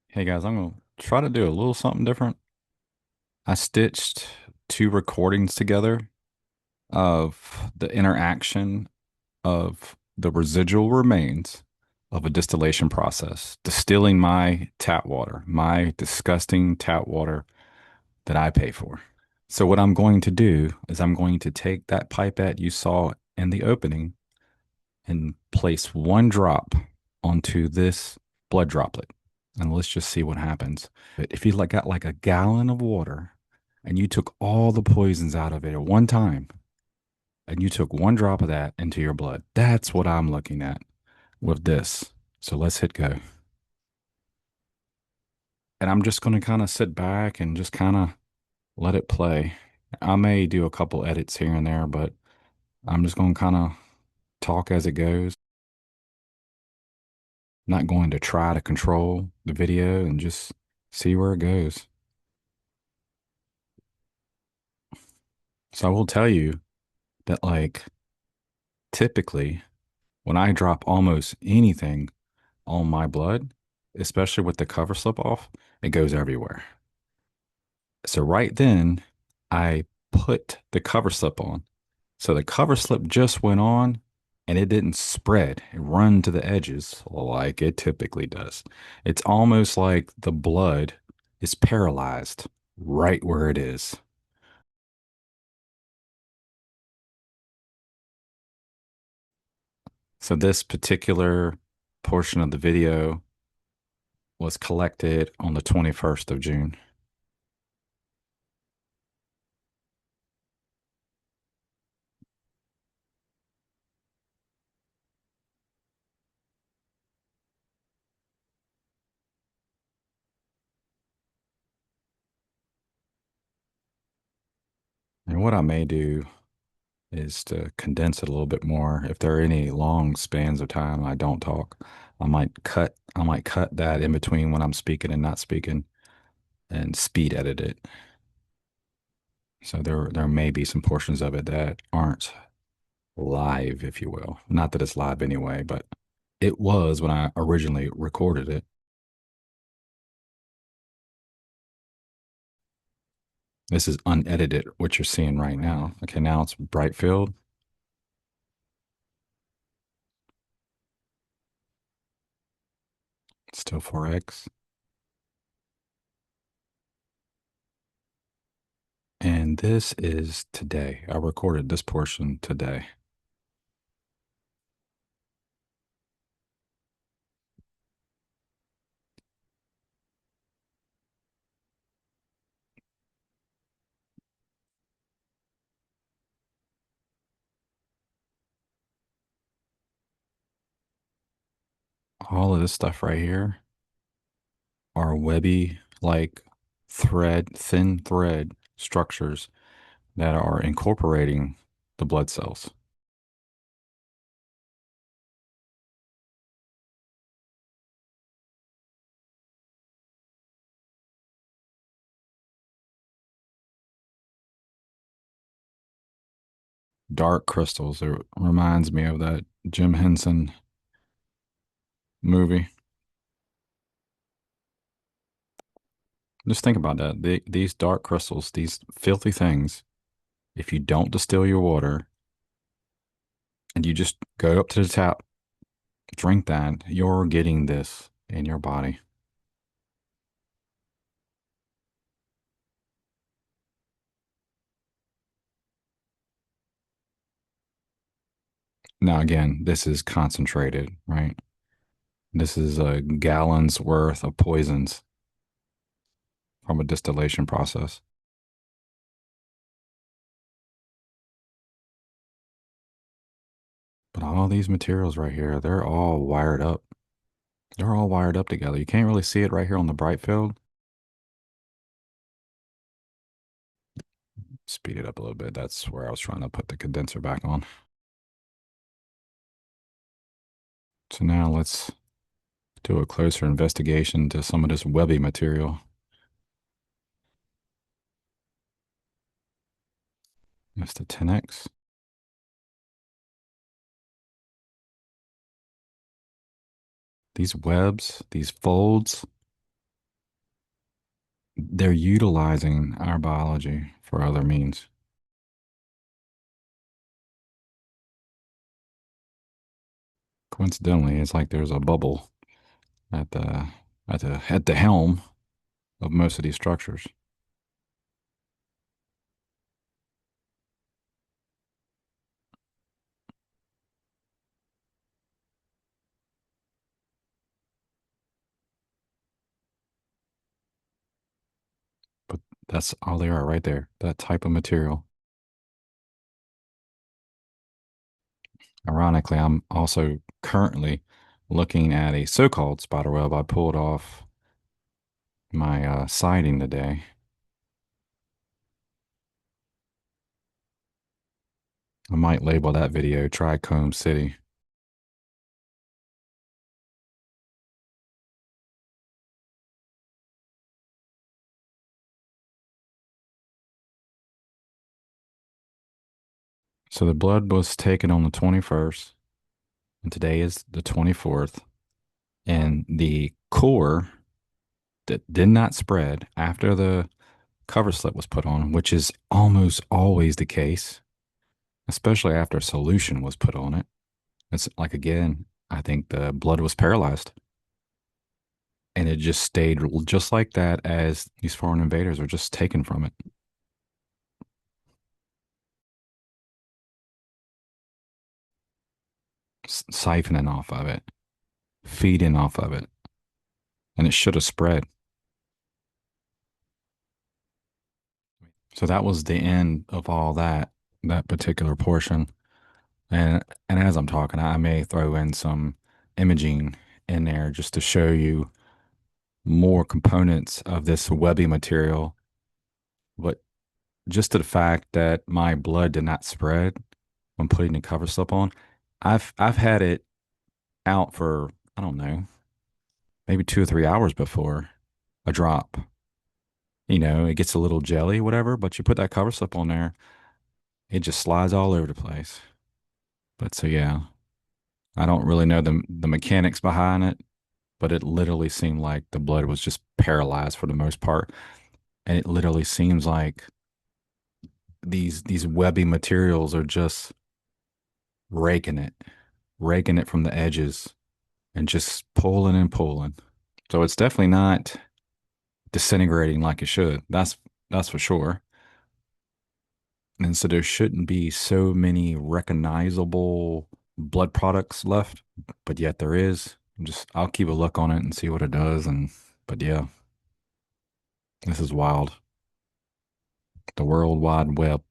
Hey guys, I'm gonna try to do a little something different. I stitched two recordings together of the interaction of the residual remains of a distillation process, distilling my tap water, my disgusting tap water that I pay for. So what I'm going to do is I'm going to take that pipette you saw in the opening and place one drop onto this blood droplet. And let's just see what happens. If you got like a gallon of water and you took all the poisons out of it at one time and you took one drop of that into your blood, that's what I'm looking at with this. So let's hit go. And I'm just going to kind of sit back and just kind of let it play. I may do a couple edits here and there, but I'm just going to kind of talk as it goes. Not going to try to control the video and just see where it goes. So I will tell you that, like, typically when I drop almost anything on my blood, especially with the cover slip off, it goes everywhere. So right then, I put the cover slip on. So the cover slip just went on and it didn't spread and run to the edges like it typically does. It's almost like the blood is paralyzed right where it is. So this particular portion of the video was collected on the 21st of June. And what I may do is to condense it a little bit more. If there are any long spans of time I don't talk, I might cut that in between when I'm speaking and not speaking and speed edit it. So there may be some portions of it that aren't live, if you will. Not that it's live anyway, but it was when I originally recorded it. This is unedited, what you're seeing right now. Okay, now it's bright field. Still 4x. And this is today. I recorded this portion today. All of this stuff right here are webby, like thin thread structures that are incorporating the blood cells. Dark crystals. It reminds me of that Jim Henson movie. Just think about that. These dark crystals, these filthy things, if you don't distill your water and you just go up to the tap, drink that, you're getting this in your body. Now, again, this is concentrated, right? This is a gallon's worth of poisons from a distillation process. But all these materials right here, they're all wired up. They're all wired up together. You can't really see it right here on the bright field. Speed it up a little bit. That's where I was trying to put the condenser back on. So now let's do a closer investigation to some of this webby material. That's the 10x. These webs, these folds, they're utilizing our biology for other means. Coincidentally, it's like there's a bubble at the helm of most of these structures. But that's all they are right there. That type of material. Ironically, I'm also currently looking at a so-called spider web I pulled off my siding today. I might label that video Trichome City. So the blood was taken on the 21st, and today is the 24th. And the core that did not spread after the cover slip was put on, which is almost always the case, especially after a solution was put on it. It's like, again, I think the blood was paralyzed and it just stayed just like that as these foreign invaders are just taken from it, siphoning off of it, feeding off of it, and it should have spread. So that was the end of all that particular portion. And as I'm talking, I may throw in some imaging in there just to show you more components of this webby material. But just to the fact that my blood did not spread when putting the cover slip on, I've had it out for, I don't know, maybe 2 or 3 hours before a drop. It gets a little jelly, whatever, but you put that cover slip on there, it just slides all over the place. But so yeah, I don't really know the mechanics behind it, but it literally seemed like the blood was just paralyzed for the most part. And it literally seems like these webby materials are just raking it, raking it from the edges and just pulling and pulling. So it's definitely not disintegrating like it should. That's for sure. And so there shouldn't be so many recognizable blood products left, but yet there is. I'll keep a look on it and see what it does. And but yeah, this is wild. The World Wide Web.